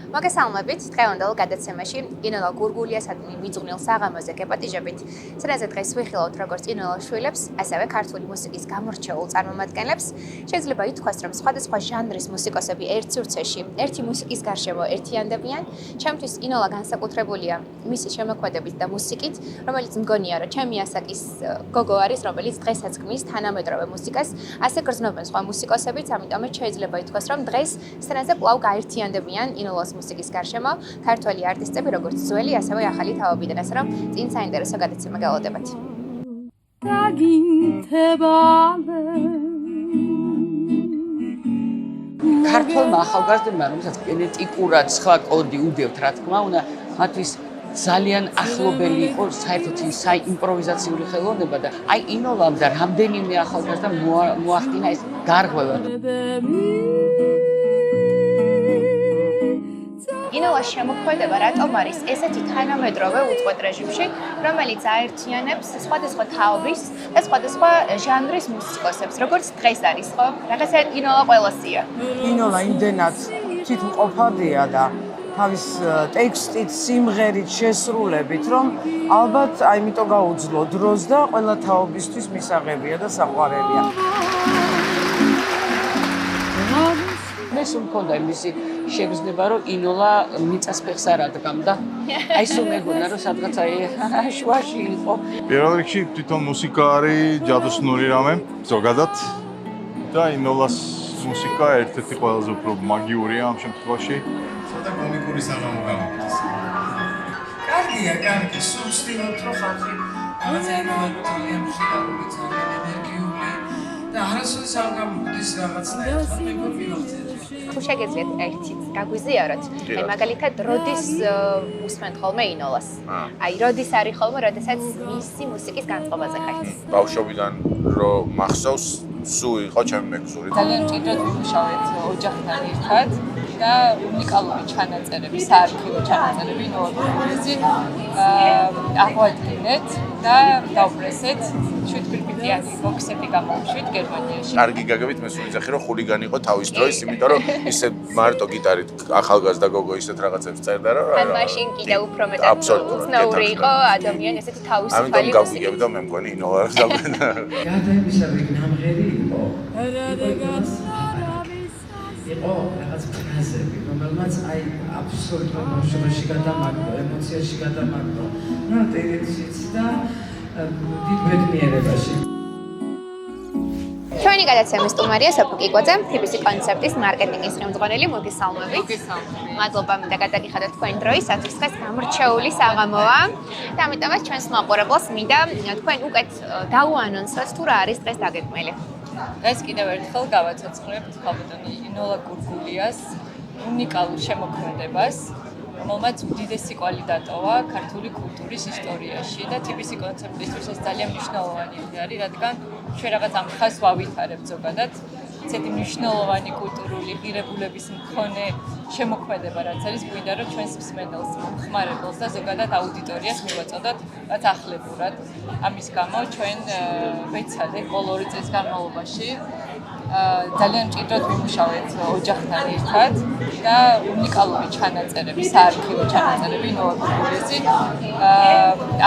მოგესალმებით დღევანდელ გადაცემაში ინოლა გურგულიასადმი მიძღვნილ საღამოზე გეპატიჟებით, სადაც დღეს ვიხილავთ როგორც ინოლა შვილებს, ასევე ქართული მუსიკის გამორჩეულ წარმომადგენლებს. შეიძლება ითქვას, რომ სხვადასხვა ჟანრის მუსიკოსები ერთ სივრცეში, ერთი მუსიკის გარშემო ერთიანდებიან. ჩემთვის ინოლა განსაკუთრებულია მისი შემოქმედებით და მუსიკით, რომელიც მგონია, რომ ჩემი ასაკის გოგო არის, რომელიც დღესაც ქმნის თანამედროვე მუსიკას, ასე გრძნობენ სხვა მუსიკოსებიც, ამიტომაც შეიძლება ითქვას, რომ დღეს სცენაზე კვლავ გაერთიანდებიან ინოლას მუსიკის გარშემო ქართველი არტისტები, როგორც ძველი, ასევე ახალი თაობიდან, ასე რომ წინ საინტერესო გადაცემა გველოდებათ. ქართველმა ახალგაზრდებმა, რომელსაც გენეტიკურად სხვა კოდი უდევთ, რა თქმა უნდა, მათთვის ძალიან ახლობელი იყო საერთოდ საიმპროვიზაციული ხელოვნება და აი ინოლამ და რამდენიმე ახალგაზრდა მოახდინა ეს გარღვევა. ინოლას შემოქმედება რატომ არის ესეთი თანამედროვე უწყვეტ რეჟიმში, რომელიც აერთიანებს სხვადასხვა თაობის და სხვადასხვა ჟანრის მუსიკოსებს, როგორც დღეს არის, ხო? რაღაცა ინოლა ყველასია. ინოლა იმდენად თვითმყოფადია და თავის ტექსტით, სიმღერით, შესრულებით, რომ ალბათ აიმიტომ გაუძლო დროს და ყველა თაობისთვის მისაღებია და საყვარელია. ეს მქონდა იმისი შეგრძნება, რომ ინოლა მიწას ფეხს არ ადგამდა. აი სულ მეგონა, რომ სადღაც აი შუაში იყო. პირველ რიგში თვითონ მუსიკა არის ჯადოსნური რამე, ზოგადად. და ინოლას მუსიკა ერთ-ერთი ყველაზე უფრო მაგიურია ამ შემთხვევაში. ცოტა კომიკური საღამო გამოდის. კარგია, კარგი, სულ ვცდილობთ, რომ ხალხი რაღაცა ინოვატორი ძალიან მუსიკალური, ძალიან ენერგიული და არასოდეს არ გამოდის რაღაცნაირად. ხალხი მივახცეთ. თუ შეგეძლიათ ერთით გაგვიზიაროთ, აი მაგალითად როდის უსმენთ ხოლმე ინოლას? აი როდის არის ხოლმე, როდესაც მისი მუსიკის განწყობაზე ხართ? ბავშვობიდან რომ მახსოვს, სულ იყო ჩემი მეგზური. ძალიან მჭიდროდ ვიმუშავეთ ოჯახთან ერთად და უნიკალური ჩანაწერები, საარქივო ჩანაწერები ინოლა გურგულიასი აღვადგინეთ და დავპრესეთ 7 ფირფიტიანი ბოქსები გამოვშვით გერმანიაში. კარგი გაგებით მე სულ ვიძახი რომ ხულიგანი იყო თავის დროის, იმიტომ რომ ისე მარტო გიტარით ახალგაზრდა გოგო ისეთ რაღაცებს წერდა რომ ან მაშინ კიდევ უფრო მეტად უცნაური იყო ადამიანი ესეთი თავისუფალი ამიტომ მუსიკით. გავიგებდა მე მგონი ინოლა გადაებისავე ნამღერი იყო რაღაც ფრაზები, რომელმაც აი აბსოლუტურად ბავშვობაში გადამაგდო, ემოციაში გადამაგდო. ნუ ტექსტიც და დიდ ბედნიერებაში. ჩვენი გადაცემის სტუმარია სოფო კიკვაძე, TBC კონცეპტის მარკეტინგის ხელმძღვანელი. მოგესალმებით. მადლობა მინდა გადაგიხადოთ თქვენი დროისათვის. დღეს გამორჩეული საღამოა და ამიტომაც ჩვენს მაყურებელს მინდა თქვენ უკეთ დაუანონსოთ თუ რა არის დღეს დაგეგმილი. დღეს კიდევ ერთხელ გავაცოცხლებთ ხალხი ინოლა გურგულიას უნიკალურ შემოქმედებას, რომელმაც უდიდესი კვალი დატოვა ქართული კულტურის ისტორიაში და TBC კონცეპტისთვის ეს ძალიან მნიშვნელოვანი არის, რადგან ჩვენ რაღაც ამ ხას ვავითარებთ ზოგადად. ესეთი მნიშვნელოვანი კულტურული ღირებულების მქონე შემოქმედება, რაც არის, გვინდა რომ ჩვენს მსმენელს, მომხმარებელს და ზოგადად აუდიტორიას მივაწოდოთ რაც ახლებურად. ამის გამო ჩვენ ვეცადეთ ბოლო 2 წლის განმავლობაში ძალიან მჭიდროდ ვიმუშავეთ ოჯახთან ერთად და უნიკალური ჩანაწერები, საარქივო ჩანაწერები ინოლა გურგულიასი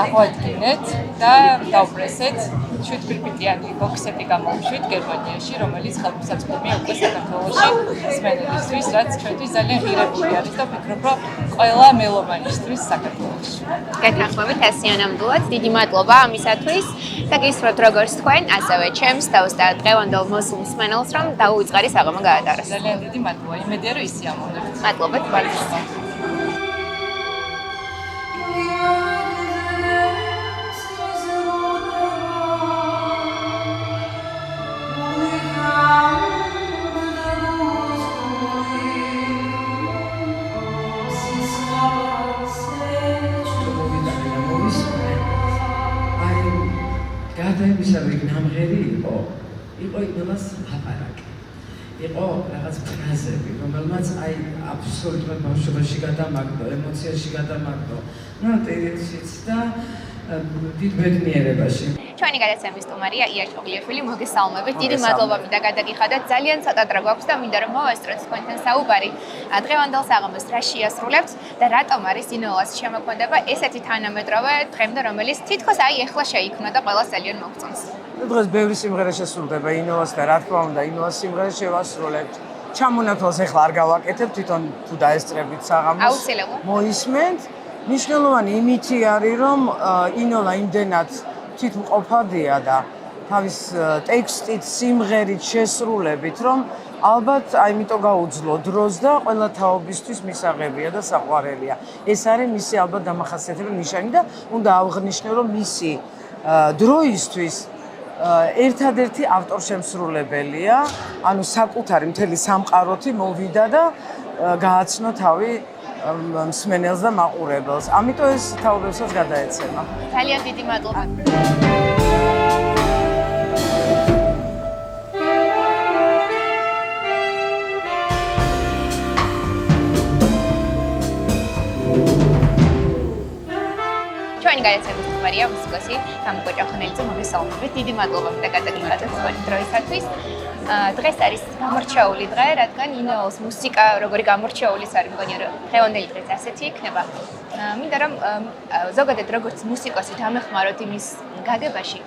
აღვადგინეთ და დავპრესეთ 7 ფირფიტიანი ბოქსები გამოვშვით გერმანიაში, რომელიც ხელმისაწვდომია უკვე საქართველოში მსმენელისთვის, რაც ჩვენთვის ძალიან ღირებული არის და ვფიქრობ, რომ ყველა მელომანისთვის საქართველოში. გეთანხმებით ასეა ნამდვილად. დიდი მადლობა ამისათვის და გისურვებთ როგორც თქვენ, ასევე ჩემს თავს და დღევანდელ მოსულ მსმენელს, რომ დაუვიწყარი საღამო გაატაროს. ძალიან დიდი მადლობა. იმედია, რომ ისე ამოვნებთ. მადლობა თქვენს. გადაებისავე ნამღერი იყო ინოლას აპარაკი. იყო რაღაც ფრაზები, რომელმაც აი აბსოლუტურად ბავშვობაში გადამაგდო, ემოციაში გადამაგდო. ნუ ტექსტიც და დიდ ბედნიერებაში. ჩვენი გადაცემის სტუმარია ია ჩოღლიაშვილი, მოგესალმებით. დიდი მადლობა მინდა გადაგიხადოთ. ძალიან ცოტა დრო გვაქვს და მინდა რომ მოვესწროთ თქვენთან საუბარი. დღევანდელ საღამოს რა შეასრულებთ და რატომ არის ინოლას შემოქმედება ესეთი თანამედროვე დღემდე, რომელიც თითქოს აი ეხლა შეიქმნა და ყველას ძალიან მოგწონს. დღეს ბევრი სიმღერა შესრულდება ინოლას და რა თქმა უნდა ინოლას სიმღერას შევასრულებთ. ჩამონათვალს ეხლა არ გავაკეთებ, თვითონ თუ დაესწრებით საღამოს. აუცილებლად. მოისმენთ. მნიშვნელოვანი იმითი არის, რომ ინოლა იმდენად თვითმყოფადია და თავის ტექსტით, სიმღერით, შესრულებით, რომ ალბათ აიმიტომ გაუძლო დროს და ყველა თაობისთვის მისაღებია და საყვარელია. ეს არის მისი ალბათ დამახასიათებელი ნიშანი და უნდა ავღნიშნო, რომ მისი დროისთვის ერთადერთი ავტორშემსრულებელია, ანუ საკუთარი მთელი სამყაროთი მოვიდა და გააცნო თავი მსმენელს და მაყურებელს. ამიტომ ეს თაობებსაც გადაეცემა. ძალიან დიდი მადლობა. ჩვენი გადაცემის სტუმარია მუსიკოსი გამოგო ჭახონელიძე, მოგესალმებით. დიდი მადლობა მინდა გადაგიხადოთ თქვენი დროისათვის. დღეს არის გამორჩეული დღე, რადგან ინოლას მუსიკა როგორი გამორჩეულის არის, მგონია რომ დღევანდელი დღეც ასეთი იქნება. მინდა რომ ზოგადად როგორც მუსიკოსი დამეხმაროთ იმის გაგებაში,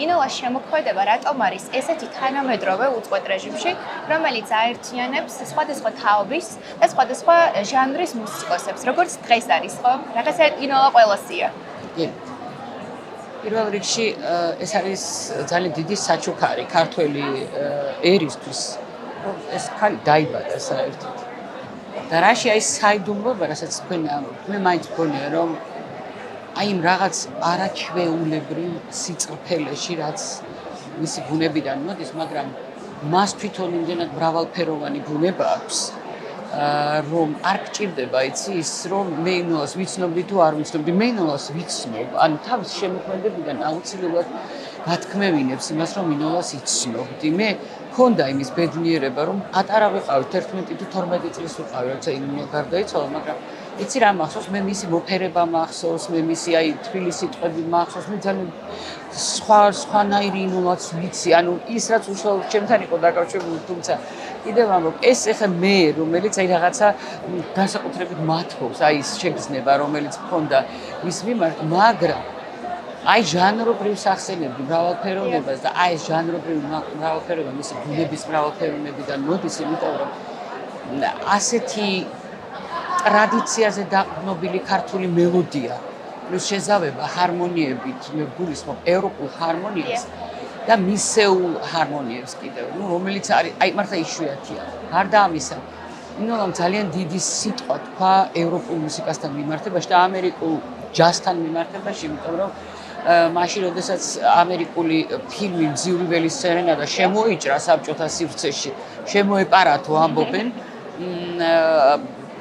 ინოლას შემოქმედება რატომ არის ესეთი თანამედროვე უწყვეტ რეჟიმში, რომელიც აერთიანებს სხვადასხვა თაობის და სხვადასხვა ჟანრის მუსიკოსებს, როგორც დღეს არის, ხო? რაღაცა ინოლა ყველასია. კი. პირველ რიგში ეს არის ძალიან დიდი საჩუქარი ქართველი ერისთვის, რომ ეს ხალი დაიბადა საერთოდ. და რაში აი საიდუმლოება, რასაც თქვენ ამბობთ, მე მაინც მგონია, რომ აი იმ რაღაც არაჩვეულებრივ სიწყრფელეში, რაც მისი ბუნებიდან მოდის, მაგრამ მას თვითონ იმდენად მრავალფეროვანი ბუნება აქვს, რომ არ გჭირდება, იცი, ის რომ მე ინოლას ვიცნობდი თუ არ ვიცნობდი, მე ინოლას ვიცნობ, ანუ თავის შემოქმედებიდან აუცილებლად გათქმევინებს იმას, რომ ინოლას იცნობდი. მე მქონდა იმის ბედნიერება, რომ პატარა ვიყავით, 11 თუ 12 წლის ვიყავი, როცა ინოლა გარდაიცვალა, მაგრამ იცი რა მახსოვს, მე მისი მოფერება მახსოვს, მე მისი აი თბილი სიტყვები მახსოვს, მე ძალიან სხვანაირი ინოლაც ვიცი, ანუ ის რაც უშუალოდ ჩემთან იყო დაკავშირებული, თუმცა კიდევ ამბობ, ეს ეხა მე, რომელიც აი რაღაცა განსაკუთრებით მათქობს, აი ის შეგრძნება, რომელიც მქონდა მის მიმართ, მაგრამ აი ჟანრობრივ სახსენებდი მრავალფეროვნებას და აი ეს ჟანრობრივი მრავალფეროვნება მისი ბუნების მრავალფეროვნებიდან მოდის, იმიტომ რომ ასეთი ტრადიციაზე დაყრდნობილი ქართული მელოდია, პლუს შეზავება ჰარმონიებით, მე გულისხმობ ევროპულ ჰარმონიებს და მისეულ ჰარმონიებს კიდევ, რომელიც არის აი მართლა იშვიათია. გარდა ამისა, ინოლამ ძალიან დიდი სიტყვა თქვა ევროპულ მუსიკასთან მიმართებაში და ამერიკულ ჯაზთან მიმართებაში, იმიტომ რომ მაშინ, როდესაც ამერიკული ფილმი „მძიური ველის სერენადა“ შემოიჭრა საბჭოთა სივრცეში, შემოეპარათო ამბობენ,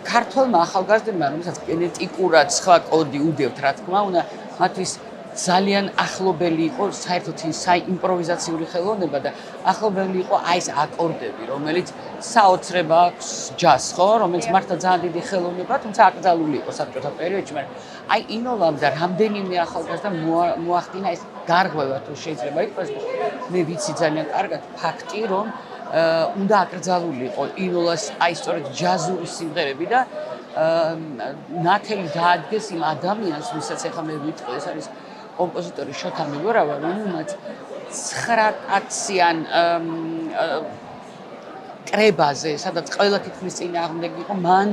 ქართველმა ახალგაზრდებმა, რომელსაც გენეტიკურად სხვა კოდი უდევთ, რა თქმა უნდა, მათთვის ძალიან ახლობელი იყო საერთოდ საიმპროვიზაციული ხელოვნება და ახლობელი იყო აი ეს აკორდები, რომელიც საოცრება აქვს ჯაზს, ხო, რომელიც მართლა ძალიან დიდი ხელოვნება, თუმცა აკრძალული იყო საბჭოთა პერიოდში, მაგრამ აი ინოლამ და რამდენიმე ახალგაზრდა მოახდინა ეს გარღვევა, თუ შეიძლება ითქვას, მე ვიცი ძალიან კარგად ფაქტი, რომ უნდა აკრძალული იყო ინოლას აი სწორედ ჯაზური სიმღერები და ნათელი დაადგეს იმ ადამიანს, ვისაც ახლა მე ვიტყვი, ეს არის კომპოზიტორი შოთა მეგორავა, რომელმაც 9 კაციან კრებაზე, სადაც ყველა თითქმის წინააღმდეგ იყო, მან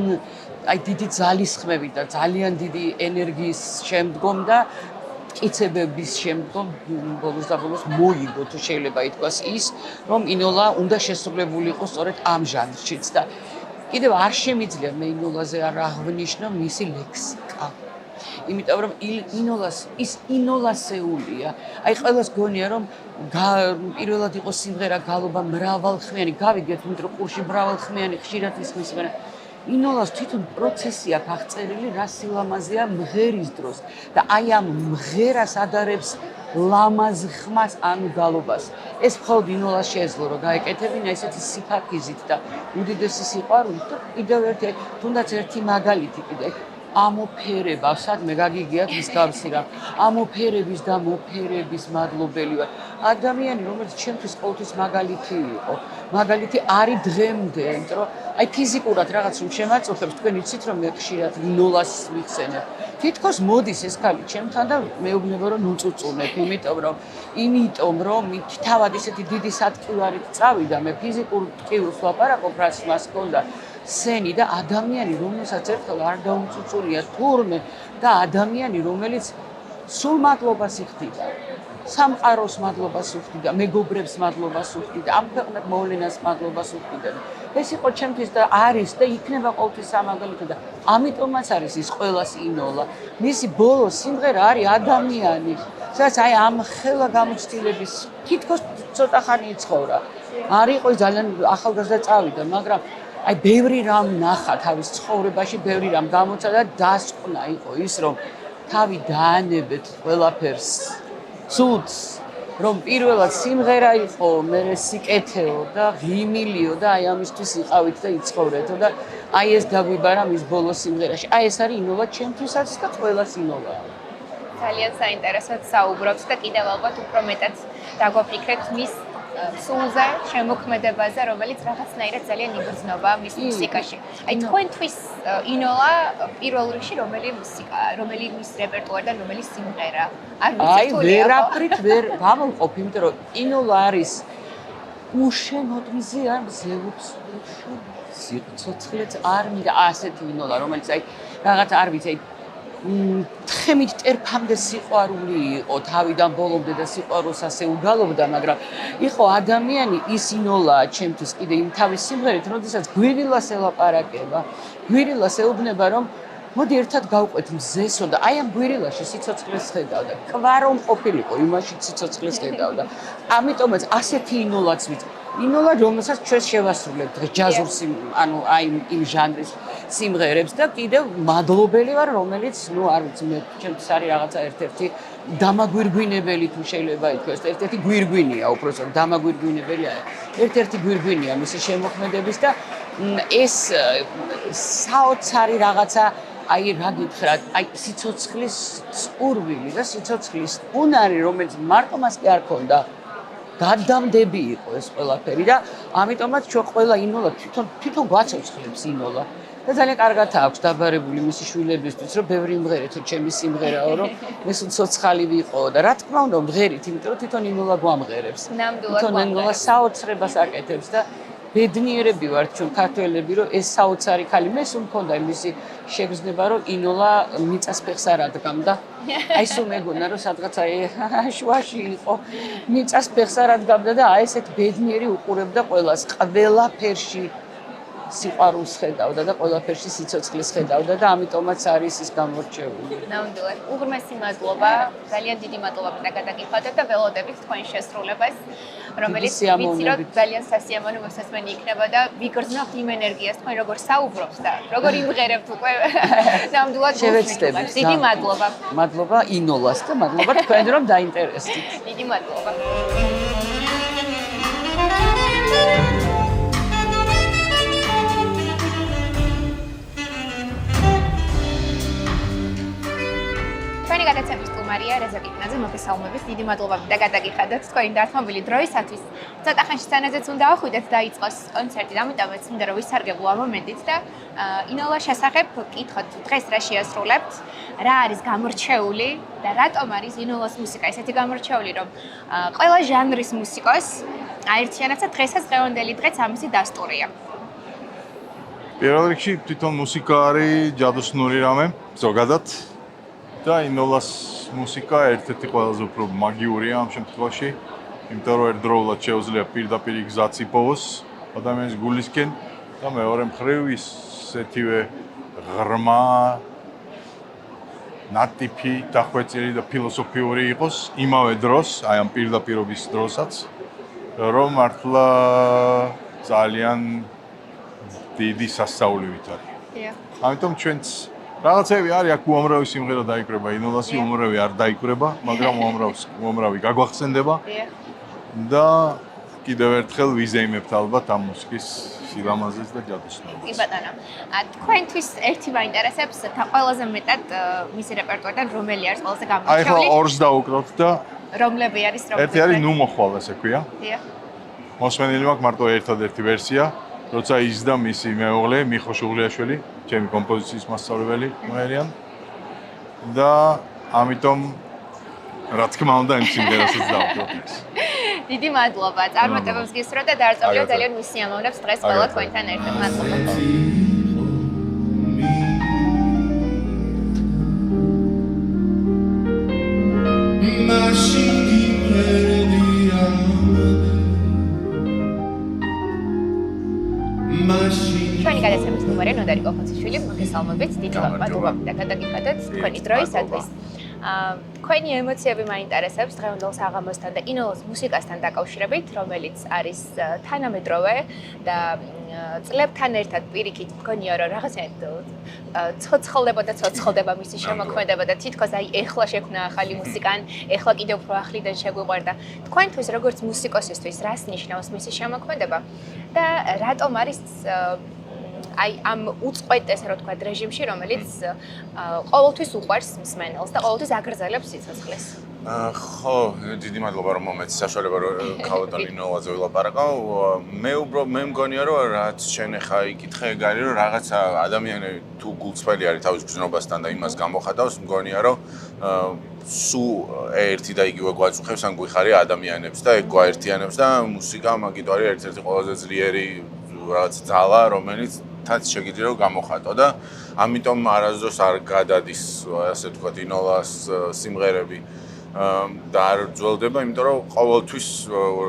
აი დიდი ძალისხმევით და ძალიან დიდი ენერგიის შემდგომ და მტკიცებების შემდგომ ბოლოს და ბოლოს მოიგო, თუ შეიძლება ითქვას ის, რომ ინოლა უნდა შესრულებული იყო სწორედ ამ ჟანრშიც და კიდევ არ შემიძლია მე ინოლაზე არ აღვნიშნო მისი ლექსიკა. იმიტომ რომ ინოლასეულია. აი ყველას გონია რომ პირველად იყო სიმღერა გალობა მრავალხმიანი, გავიგეთ, იმიტომ რომ ყურში მრავალხმიანი ხშირად ისმის, მაგრამ ინოლას თვითონ პროცესი აქვს აღწერილი, რა სილამაზეა მღერის დროს და აი ამ მღერას ადარებს ლამაზ ხმას ანუ გალობას. ეს მხოლოდ ინოლას შეეძლო რომ გაეკეთებინა ესეთი სიფაქიზით და უდიდესი სიყვარულით და კიდევ ერთი თუნდაც ერთი მაგალითი კიდე ამოფერება, სადმე გაგიგიათ მსგავსი რამ. ამოფერების და მოფერების მადლობელი ვარ. ადამიანი, რომელიც ჩემთვის ყოველთვის მაგალითი იყო, მაგალითი არის დღემდე, იმიტომ რომ აი ფიზიკურად რაღაც რომ შემაწუხებს, თქვენ იცით რომ მე ხშირად ინოლას ვიხსენებ. თითქოს მოდის ეს ქალი ჩემთან და მეუბნება რომ ნუწუწუნებ, იმიტომ რომ თავად ისეთი დიდი სატკივარით წავიდა, მე ფიზიკურ ტკივილს ვაპარაკობ, რაც მას ჰქონდა სენი და ადამიანი, რომელსაც ერთხელ არ დაუმწუწუნია თურმე და ადამიანი, რომელიც სულ მადლობას იხდიდა. სამყაროს მადლობას უხდიდა, მეგობრებს მადლობას უხდიდა, ამ ქვეყნად მოვლენას მადლობას უხდიდა. ეს იყო ჩემთვის და არის და იქნება ყოველთვის სამაგალითო და ამიტომაც არის ის ყველას ინოლა. მისი ბოლო სიმღერა არის ადამიანი, სადაც აი ამ ხელა გამოცდილების თითქოს ცოტა ხანი იცხოვრა. არ იყო ძალიან ახალგაზრდა წავიდა, მაგრამ აი ბევრი რამ ნახა თავის ცხოვრებაში, ბევრი რამ გამოცა და დასკვნა იყო ის, რომ თავი დაანებეთ ყველაფერს. ცუდს, რომ პირველად სიმღერა იყო, მერე სიკეთეო და ღიმილიო და აი ამისთვის იყავით და იცხოვრეთო და აი ეს დაგვიბარა მის ბოლო სიმღერაში. აი ეს არის ინოლა ჩემთვისაც და ყველას ინოლაა. ძალიან საინტერესოდ საუბრობთ და კიდევ ალბათ უფრო მეტად დაგვაფიქრეთ მის სულზე, შემოქმედებაზე, რომელიც რაღაცნაირად ძალიან იგრძნობა მის მუსიკაში. აი თქვენთვის ინოლა პირველ რიგში რომელი მუსიკა, რომელი მის რეპერტუარიდან რომელი სიმღერა? არ ვიცი თუ ვერაფრით ვერ გამოვყოფ, იმიტომ რომ ინოლა არის უშენოდმზე არ მზეობს სიცოცხლეც არ მინდა ასეთი ინოლა, რომელიც აი რაღაც არ ვიცი, აი თხემით ტერფამდე სიყვარული იყო, თავიდან ბოლომდე და სიყვარულს ასე უგალობდა, მაგრამ იყო ადამიანი ის ინოლაა ჩემთვის კიდე იმ თავის სიმღერით, როდესაც გვირილას ელაპარაკება, გვირილას ეუბნება, რომ მოდი ერთად გავყვეთ მზესო და აი ამ გვირილაში სიცოცხლეს ხედავდა. კვარომ ყოფილიყო, იმაში სიცოცხლეს ხედავდა. ამიტომაც ასეთი ინოლაც ვიცი. ინოლა, რომელსაც ჩვენ შევასრულებთ ჯაზურ ანუ აი იმ ჟანრის სიმღერებს და კიდევ მადლობელი ვარ, რომელიც, არ ვიცი, მე ჩემთვის არის რაღაცა ერთ-ერთი დამაგვირგვინებელი თუ შეიძლება ითქვას, ერთ-ერთი გვირგვინია, უпроსტოდ დამაგვირგვინებელია. ერთ-ერთი გვირგვინია მისი შემოქმედების და ეს საოცარი რაღაცა აი რა გითხრათ, აი სიცოცხლის წყურვილი და სიცოცხლის უნარი, რომელიც მარტო მას კი არ ქონდა. გადამდები იყო ეს ყველაფერი და ამიტომაც ჩვენ ყველა ინოლა თვითონ გვაცოცხლებს ინოლა და ძალიან კარგად აქვს დაბარებული მისი შვილებისთვის, რომ ბევრი იმღერეთ, რომ ჩემი სიმღერაო, რომ ეს ცოცხალი ვიყო და რა თქმა უნდა მღერით, იმიტომ რომ თვითონ ინოლა გვამღერებს. თვითონ ინოლა საოცრებას აკეთებს და ბედნიერები ვართ ჩვენ ქართველები, რომ ეს საოცარი ქალი მე სულ მქონდა მისი შეგრძნება, რომ ინოლა მიწას ფეხს არ ადგამდა. აი სულ მეგონა, რომ სადღაც აი შუაში იყო, მიწას ფეხს არ ადგამდა და აი ესეთ ბედნიერი უყურებდა ყველას, ყველაფერში სიყვარულს ხედავდა და ყველაფერში სიცოცხლეს ხედავდა და ამიტომაც არის ის გამორჩეული. ნამდვილად. უღრმესი მადლობა, ძალიან დიდი მადლობა მინდა გადაგიხადოთ და ველოდებით თქვენ შესრულებას, რომელიც ვიცი რომ ძალიან სასიამოვნო მოსასმენი იქნება და ვიგრძნობთ იმ ენერგიას თქვენ როგორ საუბრობთ და როგორ იმღერებთ უკვე. ნამდვილად შევეცდებით. დიდი მადლობა. მადლობა ინოლას და მადლობა თქვენ რომ დაინტერესდით. დიდი მადლობა. თქვენი გადაცემის სტუმარია რეზა კიკნაძე, მოგესალმებით. დიდი მადლობა და გადაგიხადოთ თქვენი დათმობილი დროისათვის. ცოტა ხანში სცენაზეც უნდა ავხვიდეთ და იწყოს კონცერტი, ამიტომაც მინდა რომ ვისარგებლო ამ მომენტით და ინოლას შესახებ ვკითხოთ, დღეს რა შეასრულებთ, რა არის გამორჩეული და რატომ არის ინოლას მუსიკა ესეთი გამორჩეული, რომ ყველა ჟანრის მუსიკოს აერთიანებს და დღესაც დღევანდელი დღეც ამისი დასტურია. პირველ რიგში თვითონ მუსიკა არის ჯადოსნური რამე, ზოგადად. და ინოლას მუსიკა ერთ-ერთი ყველაზე უფრო მაგიურია ამ შემთხვევაში, იმიტომ რომ ერთდროულად შეუძლია პირდაპირ გზაც იპოვოს ადამიანის გულისკენ და მეორე მხრივ ისეთივე ღრმა, ნატიფი, დახვეწილი და ფილოსოფიური იყოს იმავე დროს, აი ამ პირდაპირობის დროსაც, რომ მართლა ძალიან დიდი სასწაულივით არის. ამიტომ ჩვენც რაღაცები არის, აქ უამრავი სიმღერა დაიკრება, ინოლასი უამრავი არ დაიკრება, მაგრამ უამრავი გაგვახსენდება. და კიდევ ერთხელ ვიზეიმებთ ალბათ ამ მუსიკის სილამაზეს და ჯადოსნობას. კი ბატონო. თქვენთვის ერთი მაინტერესებს და ყველაზე მეტად მისი რეპერტუარიდან რომელი არის ყველაზე აი ხო გამორჩეული? ორს დავუკრავთ და რომლები არის ერთი არის ნუ მოხვალ ესე ქვია. დიახ. მოსმენილი მაქვს მარტო ერთადერთი ვერსია, როცა ის და მისი მეუღლე მიხო შუღლიაშვილი, ჩემი კომპოზიციის მასწავლებელი მოერიან. და ამიტომ რა თქმა უნდა იმ სიმღერასაც დავუკრავთ ეს. დიდი მადლობა. წარმატებებს გისურვებთ და დაარწმუნებთ ძალიან მისიამოვნებს დღეს ყველა თქვენთან ერთად. მადლობა. ჩვენი გადაცემის ნომერი ნოდარი კოქოციშვილი, მოგესალმებით. დიდი მადლობა და გადაგიხადეთ თქვენი დროისათვის. თქვენი ემოციები მაინტერესებს დღევანდელ საღამოსთან და ინოლოს მუსიკასთან დაკავშირებით, რომელიც არის თანამედროვე და წლებთან ერთად პირიქით მგონია რომ რაღაცნაირად ცოცხლდება მისი შემოქმედება და თითქოს აი ეხლა შექმნა ახალი მუსიკა, ეხლა კიდევ უფრო ახლიდან შეგვიყვარდა. თქვენთვის როგორც მუსიკოსისთვის რას ნიშნავს მისი შემოქმედება და რატომ არის აი ამ უწყვეტ ესე რა თქვა რეჟიმში, რომელიც ყოველთვის უყვარს მსმენელს და ყოველთვის აგრძელებს სიცოცხლეს. ხო, დიდი მადლობა რომ მომეც საშუალება რომ ქალბატონ ინოლაძე ვილაპარაკო. მე მგონია რომ რაც შენ ხა იკითხე გარი რომ რაღაცა ადამიანები თუ გულწრფელი არის თავის გზნობასთან და იმას გამოხატავს, მგონია რომ სულ ერთი და იგივე გვაწუხებს ან გვიხარია ადამიანებს და ეგ გვაერთიანებს და მუსიკა მაგით არის ერთ-ერთი ყველაზე ძლიერი რაღაც ძალა, რომელიც თაც შეგიძლია რომ გამოხატო და ამიტომ არასდროს არ გადადის ასე ვთქვათ ინოლას სიმღერები და არ ძველდება, იმიტომ რომ ყოველთვის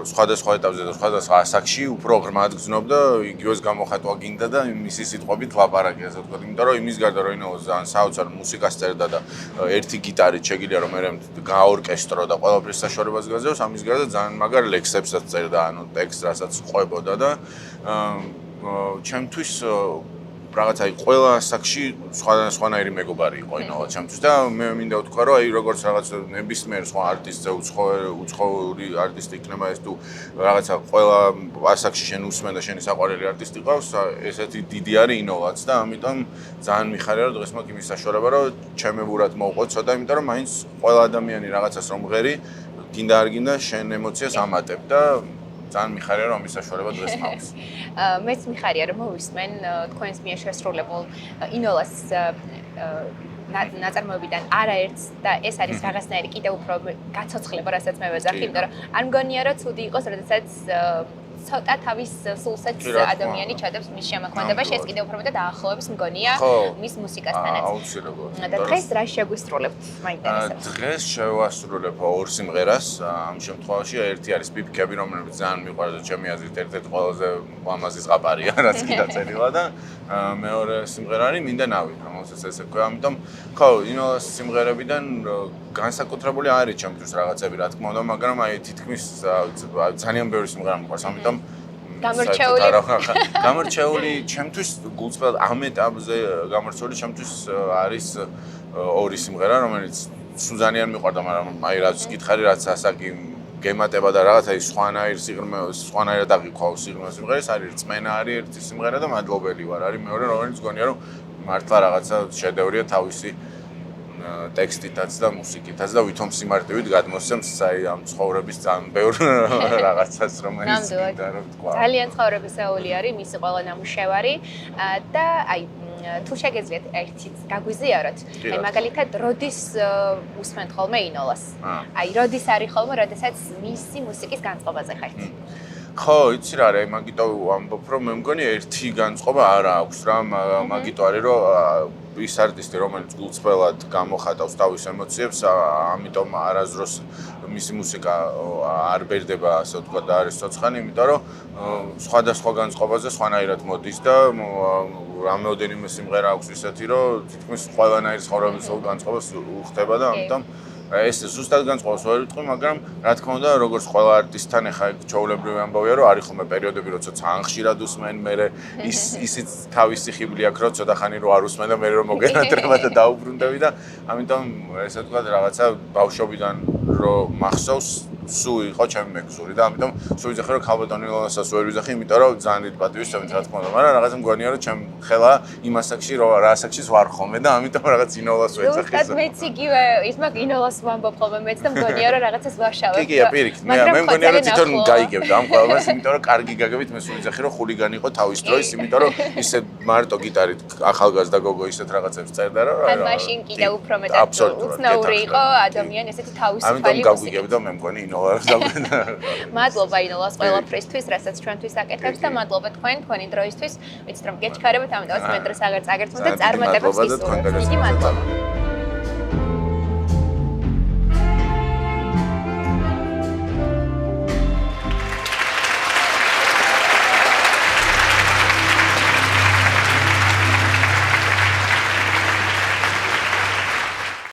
სხვადასხვა ეტაპზე და სხვადასხვა ასაკში უფრო ღრმად გრძნობდა იგივეს გამოხატვა გინდა და მისი სიტყვებით ლაპარაკი, ასე ვთქვათ, იმიტომ რომ იმის გარდა რომ ინოლას ძალიან საოცარ მუსიკას წერდა და ერთი გიტარით შეგიძლია რომ მე გაორკესტრო და ყველაფრის საშუალებას გაძლევს, ამის გარდა ძალიან მაგარ ლექსებსაც წერდა, ანუ ტექსტს რასაც ყვებოდა და ჩემთვის რაღაც აი ყველა ასაკში სხვადასხვანაირი მეგობარი იყო ინოლა ჩემთვის და მე მინდა ვთქვა რომ აი როგორც რაღაც ნებისმიერ სხვა არტისტზე უცხოური არტისტი იქნება ეს თუ რაღაცა ყველა ასაკში შენ უსმენ და შენი საყვარელი არტისტი ყავს ესეთი დიდი არის ინოლაც და ამიტომ ძალიან მიხარია რომ დღეს მაქვს იმის საშუალება რომ ჩემებურად მოვყოცო და იმიტომ რომ მაინც ყველა ადამიანი რაღაცას რომ ღერი გინდა არ გინდა შენ ემოციას ამატებ და ძალიან მიხარია რომ ამის საშუალება დღეს მაქვს. მეც მიხარია რომ მოვისმენ თქვენს მიერ შესრულებულ ინოლას ნაწარმოებიდან არაერთს და ეს არის რაღაცნაირი კიდევ უფრო გაცოცხლება, რასაც მე ვეძახი, იმიტომ რომ არ მგონია რომ ცუდი იყოს, როდესაც ცოტა თავის სულსაც ადამიანი ჩადებს მის შემოქმედებაში, ეს კიდევ უფრო მეტად დაახლოებს მგონია მის მუსიკასთანაც. აუცილებლად. და დღეს რა შეგვისრულებთ, მაინტერესებს. დღეს შევასრულებ ორ სიმღერას. ამ შემთხვევაში ერთი არის პიპკები, რომელიც ძალიან მიყვარდა ჩემი აზრით, ერთ-ერთი ყველაზე ლამაზი ზღაპარია, რაც კი დაწერილა და მეორე სიმღერა არის მინდა ნავი, რომელსაც ესე ქვია. ამიტომ ხო, ინოლას სიმღერებიდან განსაკუთრებული არის ჩემთვის რაღაცები, რა თქმა უნდა, მაგრამ აი თითქმის ძალიან ბევრი სიმღერა მიყვარს, ამიტომ გამორჩეული ჩემთვის გულწრფელ ამ ეტაპზე გამორჩეული ჩემთვის არის ორი სიმღერა, რომელიც სუზანიან მიყვარდა, მაგრამ აი რაც გითხარი, რაც ასაკი გემატება და რაღაცა ის სხვანაირად აღიქვავს სიღრმე სიმღერის, არის რწმენა არის ერთი სიმღერა და მადლობელი ვარ არის მეორე, რომელიც გონია რომ მართლა რაღაცა შედევრია თავისი ტექსტითაც და მუსიკითაც და ვითომ სიმარტივით გადმოსცემს აი ამ ცხოვრების ძალიან ბევრ რაღაცას, რომელიც გინდა რომ თქვა. ძალიან ცხოვრებისეული არის მისი ყველა ნამუშევარი და აი თუ შეგეძლიათ ერთიც გაგვიზიაროთ, აი მაგალითად როდის უსმენთ ხოლმე ინოლას? აი როდის არის ხოლმე, როდესაც მისი მუსიკის განწყობაზე ხართ? ხო, იცი რა არის, მაგიტო ამბობ რომ მე მგონი ერთი განწყობა არ აქვს რა, მაგიტო არის რომ ის არტისტი რომელიც გულწრფელად გამოხატავს თავის ემოციებს, ამიტომ არასდროს მისი მუსიკა არ ბერდება, ასე ვთქვათ, და არის ცოცხალი, იმიტომ რომ სხვადასხვა განწყობაზე სხვანაირად მოდის და რამოდენიმე სიმღერა აქვს ისეთი, რომ თითქმის ყველანაირ ცხოვრების განწყობას უხდება და ამიტომ ეს ზუსტად განწყობას ვერ ვიტყვი, მაგრამ რა თქმა უნდა, როგორც ყველა არტისტთან ახლა ჩაოლებრივი ამბავია, რომ არის ხოლმე პერიოდები, როცა ძალიან ხშირად usmen, მერე ისიც თავისი ხიბლი აქვს, რომ ცოტა ხანი რო არ usmen და მერე რომ მოგენატრება და დაუბრუნდები და ამიტომ ესე ვთქვათ, რაღაცა ბავშვობიდან რო მახსოვს, სუ იყო ჩემი მეგზური და ამიტომ სულ ვიძახი რომ ქალბატონი ლოლასაც ვერ ვიძახი, იმიტომ რომ ძალიან დიდ პატივისცემით რა თქმა უნდა, მაგრამ რაღაცა მგონია რომ ჩემ ხელა იმ ასაკში რა ასაკშიც ვარ ხოლმე და ამიტომ რაღაც ინოლას ვეძახი. ზუსტად მეც იგივე ის მაგ ინოლას ვამბობ ხოლმე მეც და მგონია რომ რაღაცას ვაშავებ. კი, პირიქით, მე მგონია რომ თვითონ გაიგებდა ამ ყველას, იმიტომ რომ კარგი გაგებით მე სულ ვიძახი რომ ხულიგანი იყო თავის დროის, იმიტომ რომ ისე მარტო გიტარით ახალგაზრდა გოგო ისეთ რაღაცებს წერდა რომ ან მაშინ კიდევ უფრო მეტად უცნაური იყო ადამიანი ესეთი თავისუფალი ამიტომ მუსიკით. გავიგებდა მე მგონი ინოლა დავგედა. მადლობა ინოლას ყველაფრისთვის, რასაც ჩვენთვის აკეთებს და მადლობა თქვენი დროისთვის. ვიცით რომ გეჩქარებთ, ამიტომაც მე დროს აღარ წაგერთმო და წარმატებებს გისურვებთ. დიდი მადლობა.